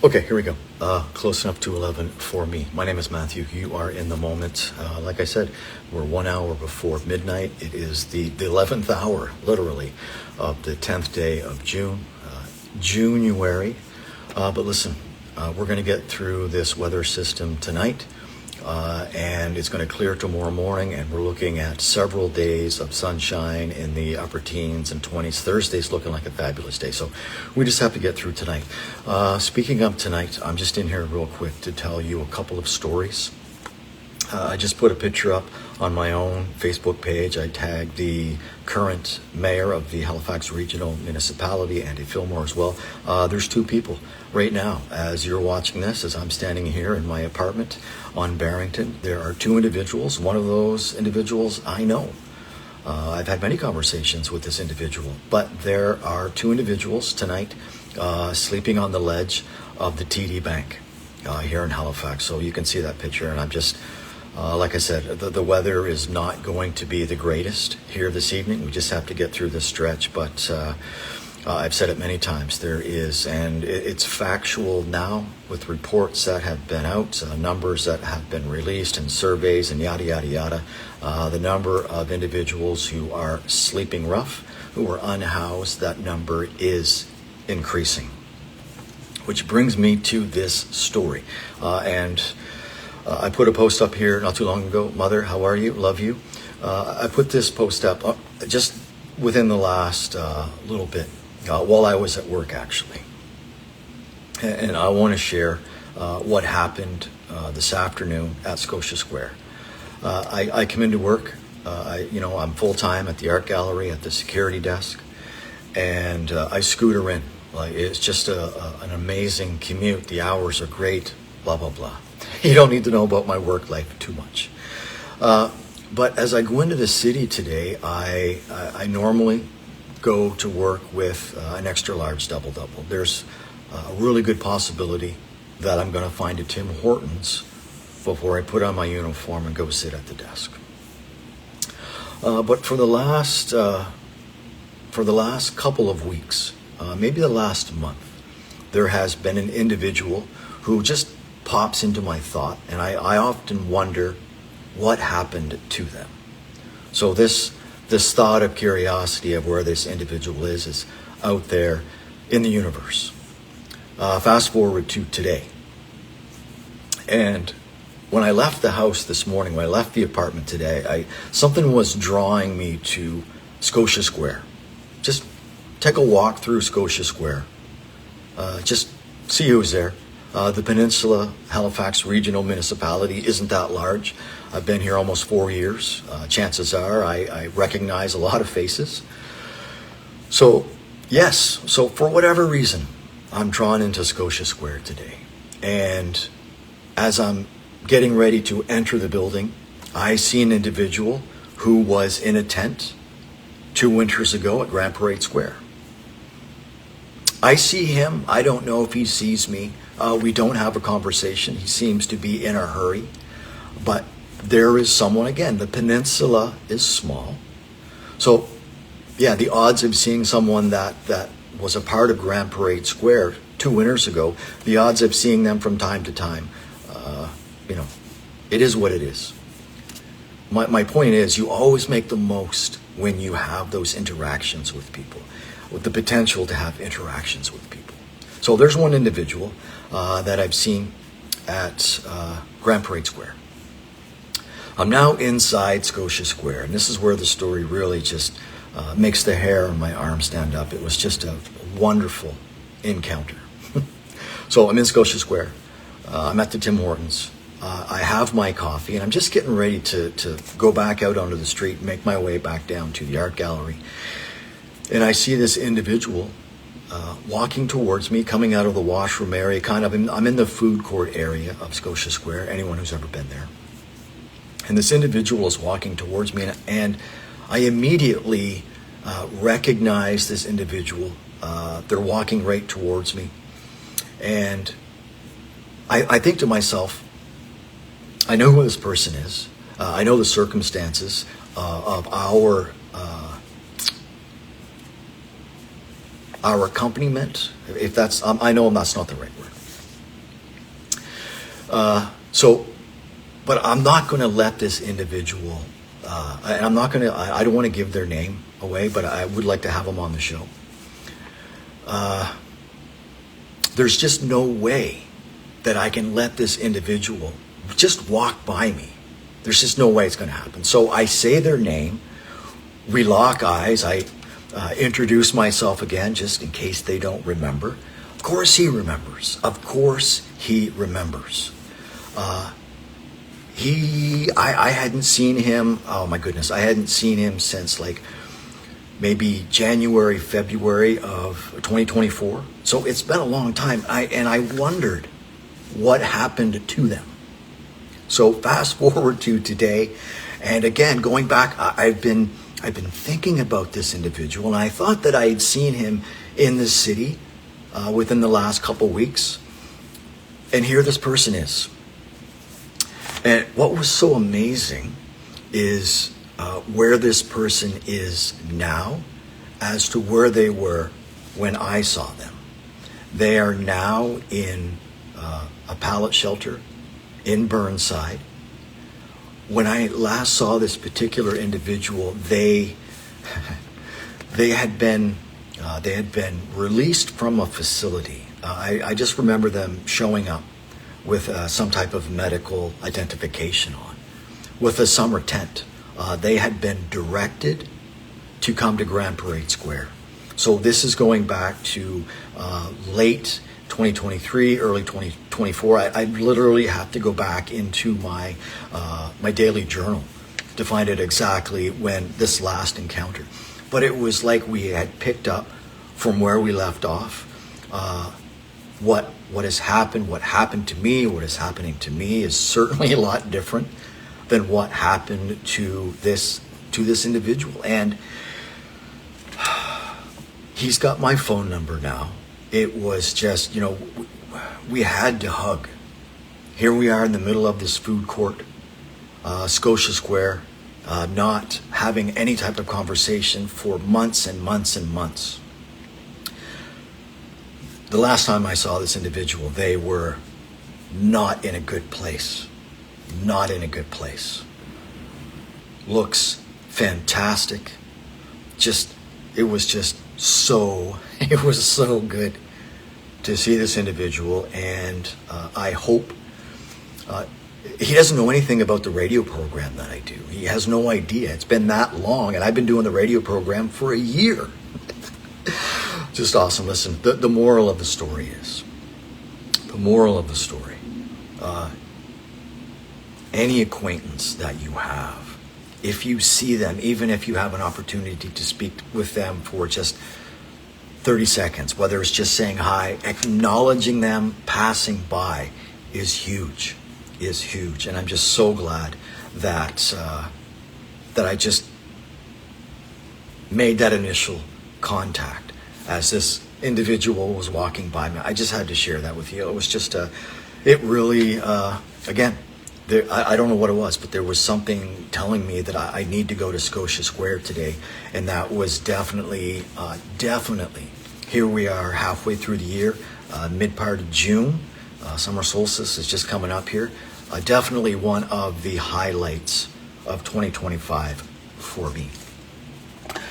Okay, here we go. Close enough to 11 for me. My name is Matthew. You are in the moment. Like I said, we're 1 hour before midnight. It is the 11th hour, literally, of the 10th day of June, January. But listen, we're going to get through this weather system tonight. And it's going to clear tomorrow morning, and we're looking at several days of sunshine in the upper teens and 20s. Thursday's looking like a fabulous day, so we just have to get through tonight. Speaking of tonight, I'm just in here real quick to tell you a couple of stories. I just put a picture up on my own Facebook page. I tagged the current mayor of the Halifax Regional Municipality, Andy Fillmore, as well. There's two people right now, as you're watching this, as I'm standing here in my apartment on Barrington. There are two individuals. One of those individuals I know. I've had many conversations with this individual, but there are two individuals tonight sleeping on the ledge of the TD Bank here in Halifax. So you can see that picture, and I'm just... like I said, the weather is not going to be the greatest here this evening. We just have to get through this stretch, but I've said it many times. There is, and it's factual now with reports that have been out, numbers that have been released, and surveys, and yada, yada, yada. The number of individuals who are sleeping rough, who are unhoused, that number is increasing. Which brings me to this story. I put a post up here not too long ago. Mother, how are you? Love you. I put this post up just within the last little bit while I was at work, actually. And I want to share what happened this afternoon at Scotia Square. I come into work. I'm full-time at the art gallery at the security desk. And I scooter in. It's just an amazing commute. The hours are great, blah, blah, blah. You don't need to know about my work life too much. But as I go into the city today, I normally go to work with an extra large double-double. There's a really good possibility that I'm going to find a Tim Hortons before I put on my uniform and go sit at the desk. But for the last couple of weeks, maybe the last month, there has been an individual who just pops into my thought, and I often wonder what happened to them. So this thought of curiosity of where this individual is out there in the universe. Fast forward to today. And when I left the house this morning, when I left the apartment today, something was drawing me to Scotia Square. Just take a walk through Scotia Square. Just see who's there. The Peninsula Halifax Regional Municipality isn't that large. I've been here almost 4 years. Chances are I recognize a lot of faces. So, yes, so for whatever reason, I'm drawn into Scotia Square today. And as I'm getting ready to enter the building, I see an individual who was in a tent 2 winters ago at Grand Parade Square. I see him. I don't know if he sees me. We don't have a conversation. He seems to be in a hurry. But there is someone, again, the peninsula is small. So, yeah, the odds of seeing someone that was a part of Grand Parade Square 2 winters ago, the odds of seeing them from time to time, it is what it is. My point is, you always make the most when you have those interactions with people, with the potential to have interactions with people. So there's one individual that I've seen at Grand Parade Square. I'm now inside Scotia Square, and this is where the story really just makes the hair on my arm stand up. It was just a wonderful encounter. So I'm in Scotia Square. I'm at the Tim Hortons. I have my coffee, and I'm just getting ready to go back out onto the street and make my way back down to the art gallery. And I see this individual walking towards me, coming out of the washroom area. I'm in the food court area of Scotia Square, anyone who's ever been there. And this individual is walking towards me, and I immediately recognize this individual. They're walking right towards me. And I think to myself, I know who this person is. I know the circumstances of our accompaniment. If that's, I know that's not the right word. So, but I'm not going to let this individual. I'm not going to. I don't want to give their name away, but I would like to have them on the show. There's just no way that I can let this individual just walk by me. There's just no way it's going to happen. So I say their name. We lock eyes. I introduce myself again, just in case they don't remember. Of course he remembers. Of course he remembers. I hadn't seen him, oh my goodness, I hadn't seen him since like maybe January, February of 2024. So it's been a long time. I wondered what happened to them. So fast forward to today, and again, going back, I've been thinking about this individual, and I thought that I had seen him in the city within the last couple weeks. And here this person is. And what was so amazing is where this person is now as to where they were when I saw them. They are now in a pallet shelter in Burnside. When I last saw this particular individual, they had been released from a facility. I just remember them showing up with some type of medical identification on, with a summer tent. They had been directed to come to Grand Parade Square. So this is going back to late 2023, early 2024. I literally have to go back into my daily journal to find out exactly when this last encounter. But it was like we had picked up from where we left off. What has happened, what happened to me, what is happening to me is certainly a lot different than what happened to this individual. And he's got my phone number now. It was just, we had to hug. Here we are in the middle of this food court, Scotia Square, not having any type of conversation for months and months and months. The last time I saw this individual, they were not in a good place. Not in a good place. Looks fantastic. It was so good to see this individual, and I hope he doesn't know anything about the radio program that I do. He has no idea. It's been that long, and I've been doing the radio program for a year. Just awesome. Listen, the moral of the story is, any acquaintance that you have, if you see them, even if you have an opportunity to speak with them for just 30 seconds, whether it's just saying hi, acknowledging them, passing by, is huge. And I'm just so glad that I just made that initial contact as this individual was walking by me. I just had to share that with you. It was just it really, again, I don't know what it was, but there was something telling me that I need to go to Scotia Square today. And that was definitely, here we are halfway through the year, mid part of June. Summer solstice is just coming up here. Definitely one of the highlights of 2025 for me.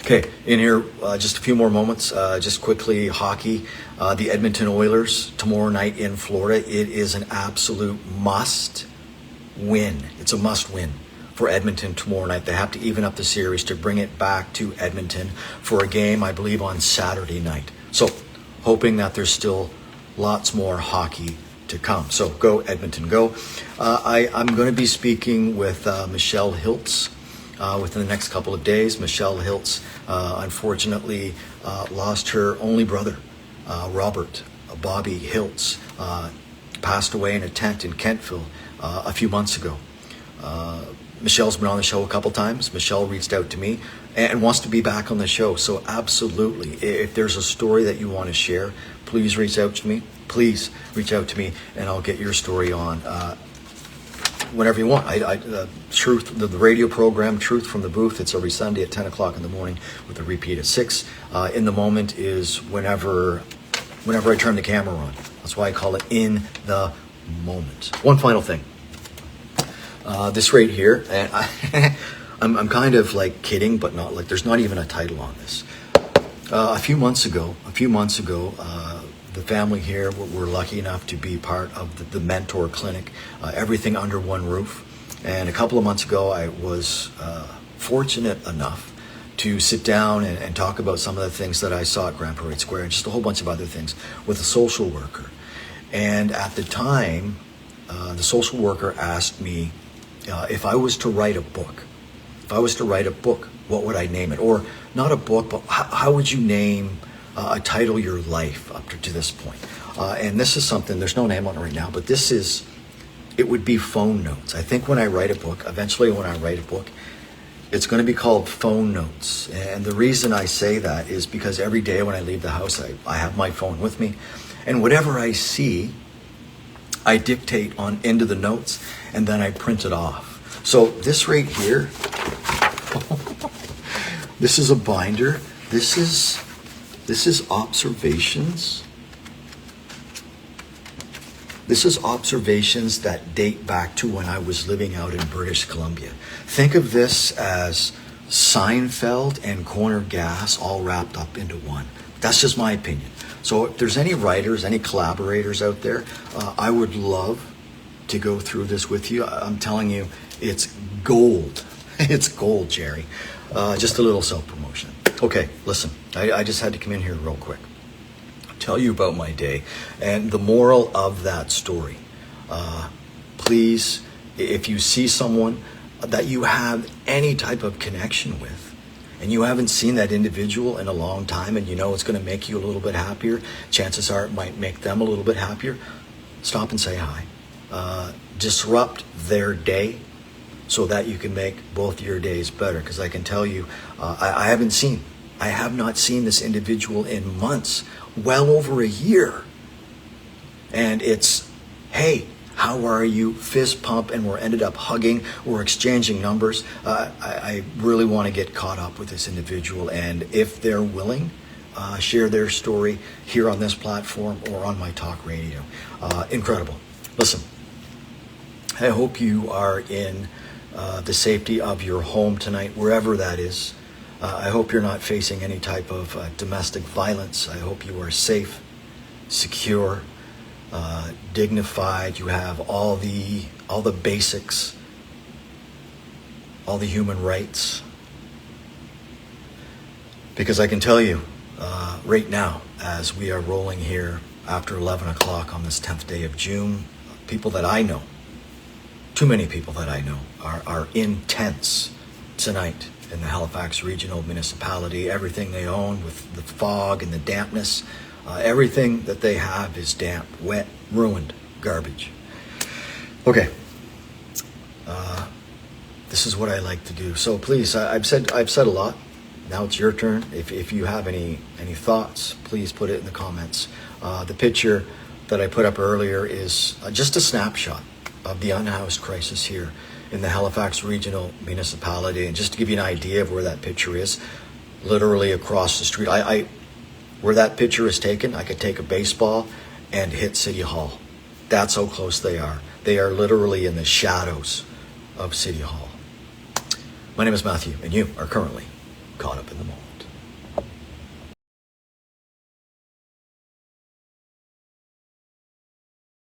Okay, in here, just a few more moments. Just quickly, hockey. The Edmonton Oilers tomorrow night in Florida. It is an absolute must win. It's a must win for Edmonton tomorrow night. They have to even up the series to bring it back to Edmonton for a game, I believe, on Saturday night. So, hoping that there's still lots more hockey to come. So, go Edmonton, go. I'm going to be speaking with Michelle Hiltz within the next couple of days. Michelle Hiltz, unfortunately, lost her only brother, Robert Bobby Hiltz, passed away in a tent in Kentville a few months ago. Michelle's been on the show a couple times. Michelle reached out to me and wants to be back on the show. So absolutely, if there's a story that you want to share, please reach out to me. Please reach out to me, and I'll get your story on whenever you want. Truth, the radio program, Truth from the Booth, it's every Sunday at 10 o'clock in the morning with a repeat at 6. In the Moment is whenever I turn the camera on. That's why I call it In the moment. One final thing. This right here, and I'm kind of like kidding, but not like, there's not even a title on this. A few months ago, the family here were lucky enough to be part of the Mentor Clinic, everything under one roof. And a couple of months ago, I was fortunate enough to sit down and talk about some of the things that I saw at Grand Parade Square and just a whole bunch of other things with a social worker. And at the time, the social worker asked me if I was to write a book. If I was to write a book, what would I name it? Or not a book, but how would you name a title your life up to this point? And this is something, there's no name on it right now, but it would be phone notes. I think when I write a book, eventually when I write a book, it's going to be called Phone Notes. And the reason I say that is because every day when I leave the house, I have my phone with me. And whatever I see, I dictate on into the notes, and then I print it off. So this right here, this is a binder. This is observations. This is observations that date back to when I was living out in British Columbia. Think of this as Seinfeld and Corner Gas all wrapped up into one. That's just my opinion. So if there's any writers, any collaborators out there, I would love to go through this with you. I'm telling you, it's gold. It's gold, Jerry. Just a little self-promotion. Okay, listen, I just had to come in here real quick. Tell you about my day and the moral of that story. Please, if you see someone that you have any type of connection with and you haven't seen that individual in a long time and you know it's going to make you a little bit happier, chances are it might make them a little bit happier, stop and say hi. Disrupt their day so that you can make both your days better. Because I can tell you, I have not seen this individual in months, well over a year. And it's, hey, how are you? Fist pump, and we're ended up hugging. We're exchanging numbers. I really want to get caught up with this individual, and if they're willing, share their story here on this platform or on my talk radio. Incredible. Listen, I hope you are in the safety of your home tonight, wherever that is. I hope you're not facing any type of domestic violence. I hope you are safe, secure, dignified. You have all the basics, all the human rights. Because I can tell you, right now, as we are rolling here after 11 o'clock on this 10th day of June, people that I know, too many people that I know, are in tents tonight in the Halifax Regional Municipality. Everything they own, with the fog and the dampness, everything that they have is damp, wet, ruined, garbage. Okay. This is what I like to do. So please, I've said a lot. Now it's your turn. If you have any thoughts, please put it in the comments. The picture that I put up earlier is just a snapshot of the unhoused crisis here in the Halifax Regional Municipality. And just to give you an idea of where that picture is, literally across the street, where that picture is taken, I could take a baseball and hit City Hall. That's how close they are. They are literally in the shadows of City Hall. My name is Matthew, and you are currently caught up in the moment.